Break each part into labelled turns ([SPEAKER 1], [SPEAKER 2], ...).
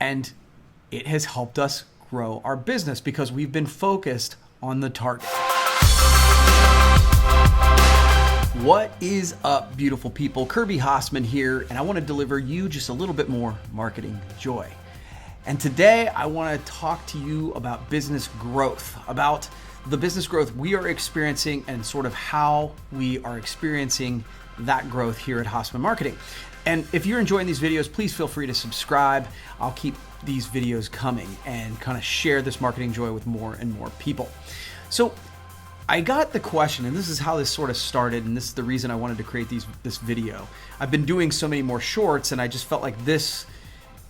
[SPEAKER 1] And it has helped us grow our business because we've been focused on the target. What is up, beautiful people? Kirby Hasseman here, and I want to deliver you just a little bit more marketing joy. And today I want to talk to you about business growth, about the business growth we are experiencing and sort of how we are experiencing that growth here at Hasseman Marketing. And if you're enjoying these videos, please feel free to subscribe. I'll keep these videos coming and kind of share this marketing joy with more and more people. So I got the question, and this is how this sort of started, and this is the reason I wanted to create this video. I've been doing so many more shorts, and I just felt like this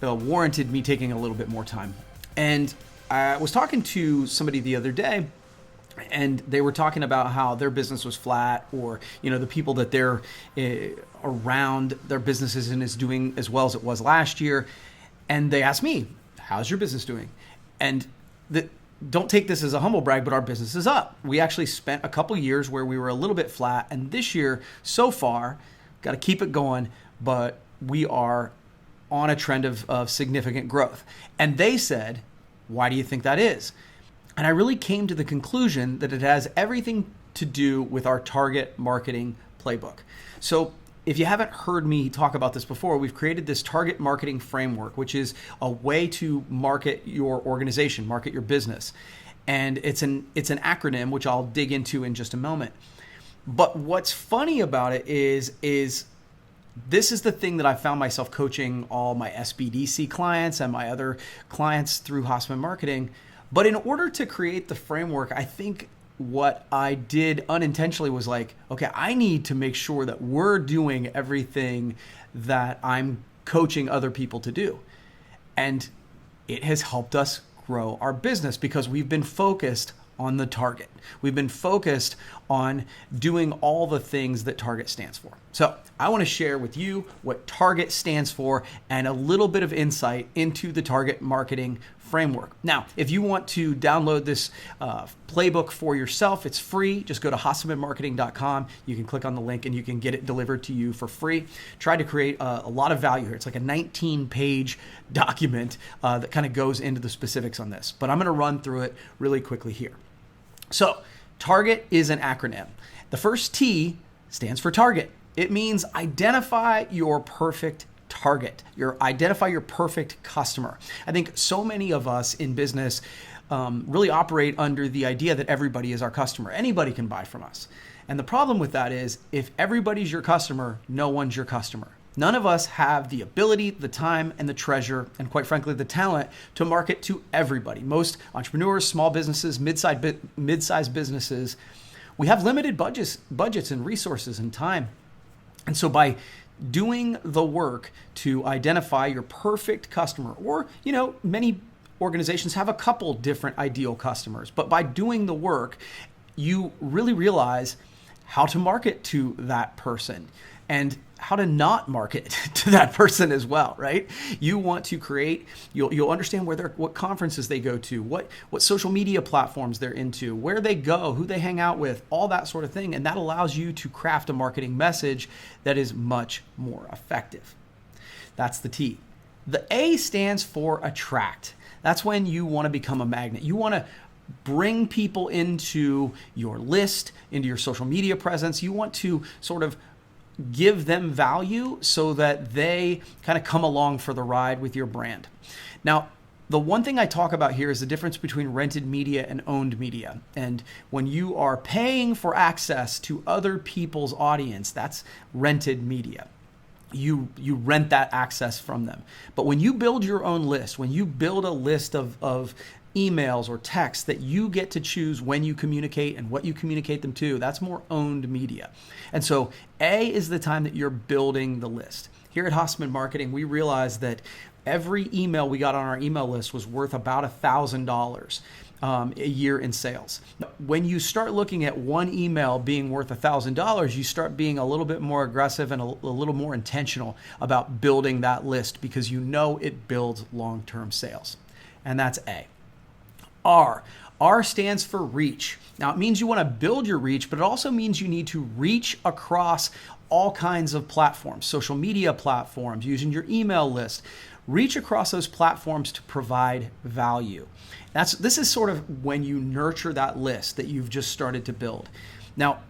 [SPEAKER 1] warranted me taking a little bit more time. And I was talking to somebody the other day, and they were talking about how their business was flat, or the people that they're around, their business isn't doing as well as it was last year. And they asked me, "How's your business doing?" And don't take this as a humble brag, but our business is up. We actually spent a couple years where we were a little bit flat, and this year so far, got to keep it going, but we are on a trend of significant growth. And they said, "Why do you think that is?" And I really came to the conclusion that it has everything to do with our target marketing playbook. So if you haven't heard me talk about this before, we've created this target marketing framework, which is a way to market your organization, market your business. And it's an acronym, which I'll dig into in just a moment. But what's funny about it is this is the thing that I found myself coaching all my SBDC clients and my other clients through Hasseman Marketing. But in order to create the framework, I think what I did unintentionally was like, okay, I need to make sure that we're doing everything that I'm coaching other people to do. And it has helped us grow our business because we've been focused on the target. We've been focused on doing all the things that Target stands for. So I want to share with you what Target stands for and a little bit of insight into the target marketing framework. Now, if you want to download this playbook for yourself, it's free. Just go to hassemanmarketing.com. You can click on the link and you can get it delivered to you for free. Try to create a lot of value here. It's like a 19-page document that kind of goes into the specifics on this. But I'm going to run through it really quickly here. So target is an acronym. The first T stands for target. It means identify your perfect target. Identify your perfect customer. I think so many of us in business really operate under the idea that everybody is our customer. Anybody can buy from us. And the problem with that is if everybody's your customer, no one's your customer. None of us have the ability, the time, and the treasure, and quite frankly, the talent to market to everybody. Most entrepreneurs, small businesses, mid-sized businesses, we have limited budgets and resources and time. And so by doing the work to identify your perfect customer, or, many organizations have a couple different ideal customers, but by doing the work, you really realize how to market to that person and how to not market to that person as well, right? You want to create, you'll understand what conferences they go to, what social media platforms they're into, where they go, who they hang out with, all that sort of thing. And that allows you to craft a marketing message that is much more effective. That's the T. The A stands for attract. That's when you want to become a magnet. You want to bring people into your list, into your social media presence. You want to sort of give them value so that they kind of come along for the ride with your brand. Now, the one thing I talk about here is the difference between rented media and owned media. And when you are paying for access to other people's audience, that's rented media. You rent that access from them. But when you build your own list, when you build a list of emails or texts that you get to choose when you communicate and what you communicate them to, that's more owned media. And so A is the time that you're building the list. Here at Hasseman Marketing, we realized that every email we got on our email list was worth about $1,000 a year in sales. When you start looking at one email being worth $1,000, you start being a little bit more aggressive and a little more intentional about building that list because you know it builds long-term sales. And that's A. R stands for reach. Now, it means you want to build your reach, but it also means you need to reach across all kinds of platforms, social media platforms, using your email list, reach across those platforms to provide value. This is sort of when you nurture that list that you've just started to build. Now,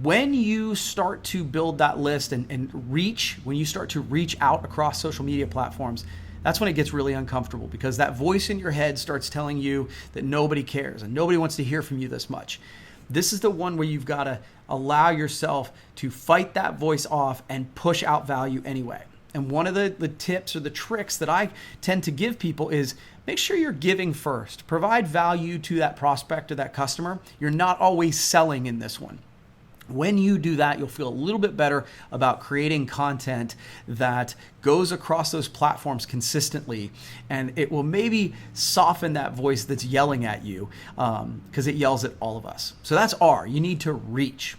[SPEAKER 1] when you start to build that list when you start to reach out across social media platforms, that's when it gets really uncomfortable, because that voice in your head starts telling you that nobody cares and nobody wants to hear from you this much. This is the one where you've got to allow yourself to fight that voice off and push out value anyway. And one of the tips or the tricks that I tend to give people is make sure you're giving first. Provide value to that prospect or that customer. You're not always selling in this one. When you do that, you'll feel a little bit better about creating content that goes across those platforms consistently, and it will maybe soften that voice that's yelling at you, because it yells at all of us. So that's R. You need to reach.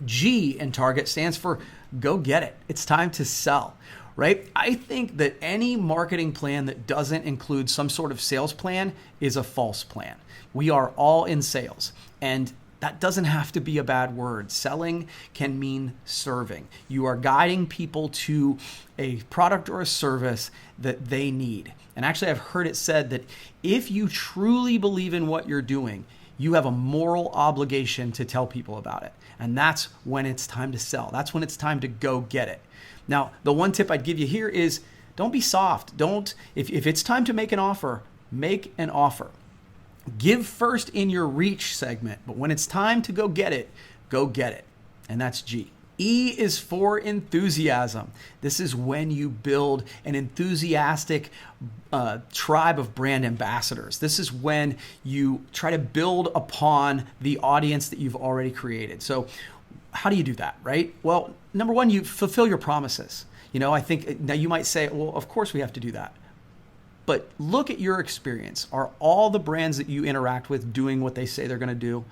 [SPEAKER 1] G in Target stands for go get it. It's time to sell, right? I think that any marketing plan that doesn't include some sort of sales plan is a false plan. We are all in sales, and that doesn't have to be a bad word. Selling can mean serving. You are guiding people to a product or a service that they need. And actually, I've heard it said that if you truly believe in what you're doing, you have a moral obligation to tell people about it. And that's when it's time to sell. That's when it's time to go get it. Now, the one tip I'd give you here is don't be soft. If it's time to make an offer, make an offer. Give first in your reach segment, but when it's time to go get it, go get it. And that's G. E is for enthusiasm. This is when you build an enthusiastic tribe of brand ambassadors. This is when you try to build upon the audience that you've already created. So how do you do that, right? Well, number one, you fulfill your promises. I think now you might say, well, of course we have to do that. But look at your experience. Are all the brands that you interact with doing what they say they're going to do?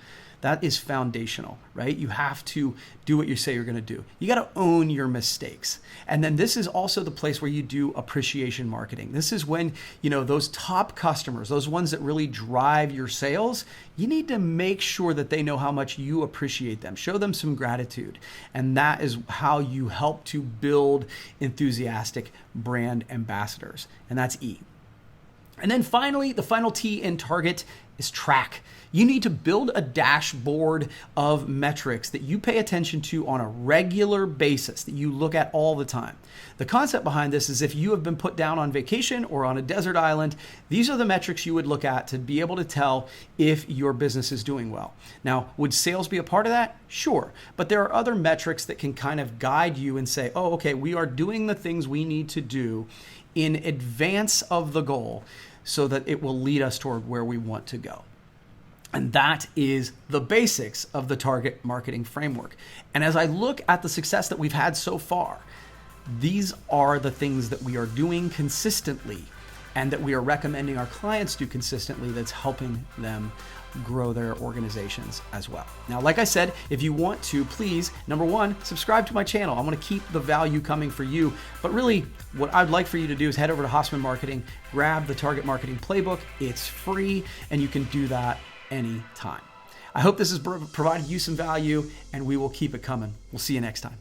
[SPEAKER 1] That is foundational, right? You have to do what you say you're going to do. You got to own your mistakes. And then this is also the place where you do appreciation marketing. This is when, those top customers, those ones that really drive your sales, you need to make sure that they know how much you appreciate them. Show them some gratitude. And that is how you help to build enthusiastic brand ambassadors. And that's E. And then finally, the final T in Target is track. You need to build a dashboard of metrics that you pay attention to on a regular basis, that you look at all the time. The concept behind this is if you have been put down on vacation or on a desert island, these are the metrics you would look at to be able to tell if your business is doing well. Now, would sales be a part of that? Sure. But there are other metrics that can kind of guide you and say, oh, okay, we are doing the things we need to do in advance of the goal so that it will lead us toward where we want to go. And that is the basics of the target marketing framework. And as I look at the success that we've had so far, these are the things that we are doing consistently and that we are recommending our clients do consistently that's helping them grow their organizations as well. Now, like I said, if you want to, please, number one, subscribe to my channel. I want to keep the value coming for you. But really, what I'd like for you to do is head over to Hasseman Marketing, grab the Target Marketing Playbook. It's free, and you can do that anytime. I hope this has provided you some value, and we will keep it coming. We'll see you next time.